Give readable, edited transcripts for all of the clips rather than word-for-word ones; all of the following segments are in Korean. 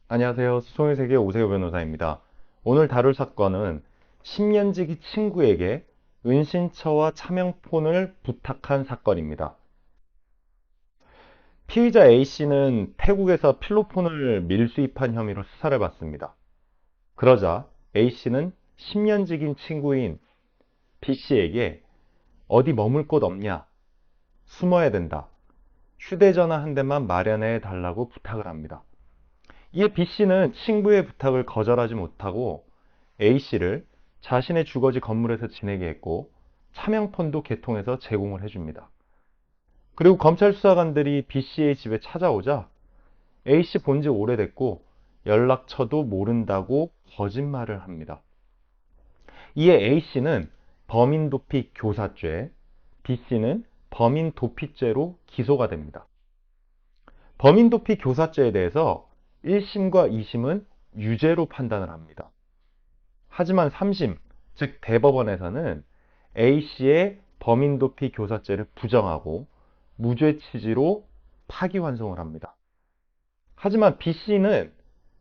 안녕하세요. 수송의 세계 오세호 변호사입니다. 오늘 다룰 사건은 10년지기 친구에게 은신처와 차명폰을 부탁한 사건입니다. 피의자 A씨는 태국에서 필로폰을 밀수입한 혐의로 수사를 받습니다. 그러자 A씨는 10년지기 친구인 B씨에게 어디 머물 곳 없냐? 숨어야 된다. 휴대전화 한 대만 마련해 달라고 부탁을 합니다. 이에 B씨는 친구의 부탁을 거절하지 못하고 A씨를 자신의 주거지 건물에서 지내게 했고 차명폰도 개통해서 제공을 해줍니다. 그리고 검찰 수사관들이 B씨의 집에 찾아오자 A씨 본지 오래됐고 연락처도 모른다고 거짓말을 합니다. 이에 A씨는 범인도피 교사죄, B씨는 범인도피죄로 기소가 됩니다. 범인도피 교사죄에 대해서 1심과 2심은 유죄로 판단을 합니다. 하지만 3심, 즉 대법원에서는 A씨의 범인도피 교사죄를 부정하고 무죄 취지로 파기환송을 합니다. 하지만 B씨는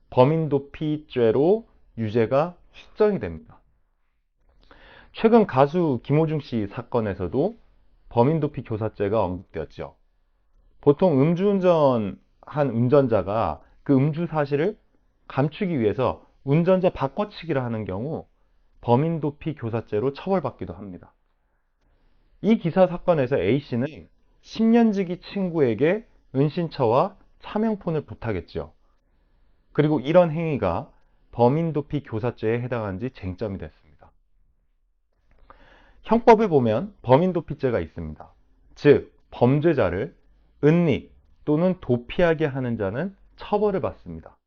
범인도피죄로 유죄가 확정이 됩니다. 최근 가수 김호중 씨 사건에서도 범인도피 교사죄가 언급되었죠. 보통 음주운전한 운전자가 그 음주 사실을 감추기 위해서 운전자 바꿔치기를 하는 경우 범인도피 교사죄로 처벌받기도 합니다. 이 기사 사건에서 A씨는 10년지기 친구에게 은신처와 차명폰을 부탁했죠. 그리고 이런 행위가 범인도피 교사죄에 해당하는지 쟁점이 됐습니다. 형법에 보면 범인도피죄가 있습니다. 즉, 범죄자를 은닉 또는 도피하게 하는 자는 처벌을 받습니다.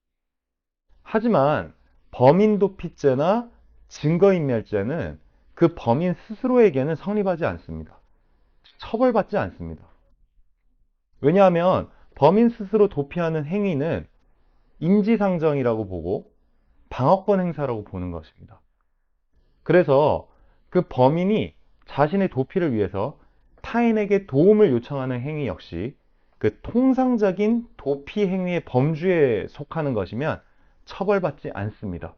하지만 범인도피죄나 증거인멸죄는 그 범인 스스로에게는 성립하지 않습니다. 처벌받지 않습니다. 왜냐하면 범인 스스로 도피하는 행위는 인지상정이라고 보고 방어권 행사라고 보는 것입니다. 그래서 그 범인이 자신의 도피를 위해서 타인에게 도움을 요청하는 행위 역시 그 통상적인 도피 행위의 범주에 속하는 것이면 처벌받지 않습니다.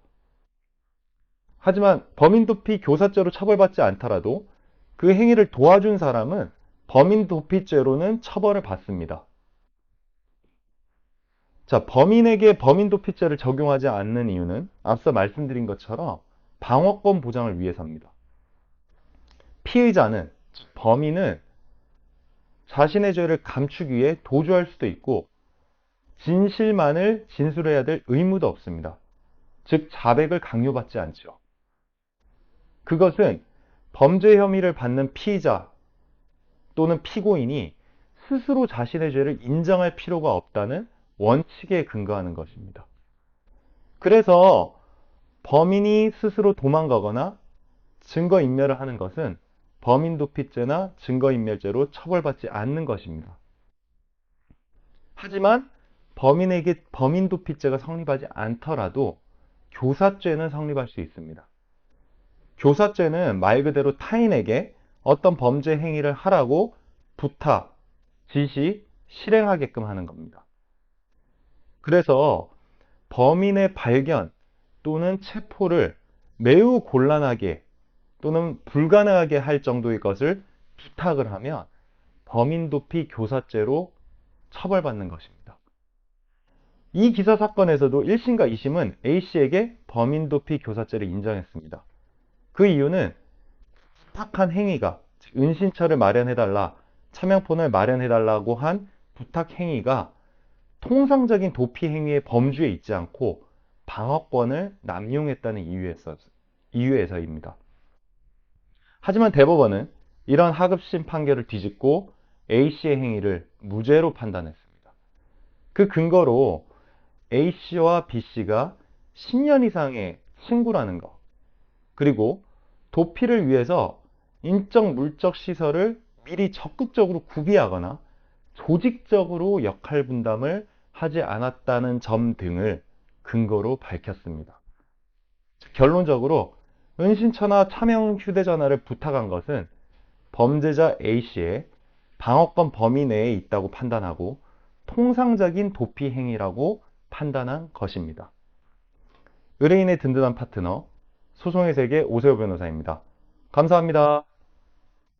하지만 범인도피 교사죄로 처벌받지 않더라도 그 행위를 도와준 사람은 범인도피죄로는 처벌을 받습니다. 자, 범인에게 범인도피죄를 적용하지 않는 이유는 앞서 말씀드린 것처럼 방어권 보장을 위해서입니다. 피의자는, 범인은 자신의 죄를 감추기 위해 도주할 수도 있고 진실만을 진술해야 될 의무도 없습니다. 즉, 자백을 강요받지 않죠. 그것은 범죄 혐의를 받는 피의자 또는 피고인이 스스로 자신의 죄를 인정할 필요가 없다는 원칙에 근거하는 것입니다. 그래서 범인이 스스로 도망가거나 증거인멸을 하는 것은 범인도피죄나 증거인멸죄로 처벌받지 않는 것입니다. 하지만 범인에게 범인도피죄가 성립하지 않더라도 교사죄는 성립할 수 있습니다. 교사죄는 말 그대로 타인에게 어떤 범죄 행위를 하라고 부탁, 지시, 실행하게끔 하는 겁니다. 그래서 범인의 발견 또는 체포를 매우 곤란하게 또는 불가능하게 할 정도의 것을 부탁을 하면 범인도피 교사죄로 처벌받는 것입니다. 이 기사 사건에서도 1심과 2심은 A씨에게 범인도피 교사죄를 인정했습니다. 그 이유는 부탁한 행위가, 은신처를 마련해달라, 차명폰을 마련해달라고 한 부탁 행위가 통상적인 도피 행위의 범주에 있지 않고 방어권을 남용했다는 이유에서입니다. 하지만 대법원은 이런 하급심 판결을 뒤집고 A씨의 행위를 무죄로 판단했습니다. 그 근거로 A씨와 B씨가 10년 이상의 친구라는 것, 그리고 도피를 위해서 인적 물적 시설을 미리 적극적으로 구비하거나 조직적으로 역할 분담을 하지 않았다는 점 등을 근거로 밝혔습니다. 결론적으로 은신처나 차명 휴대전화를 부탁한 것은 범죄자 A씨의 방어권 범위 내에 있다고 판단하고 통상적인 도피 행위라고 판단한 것입니다. 의뢰인의 든든한 파트너, 소송의 세계 오세호 변호사입니다. 감사합니다.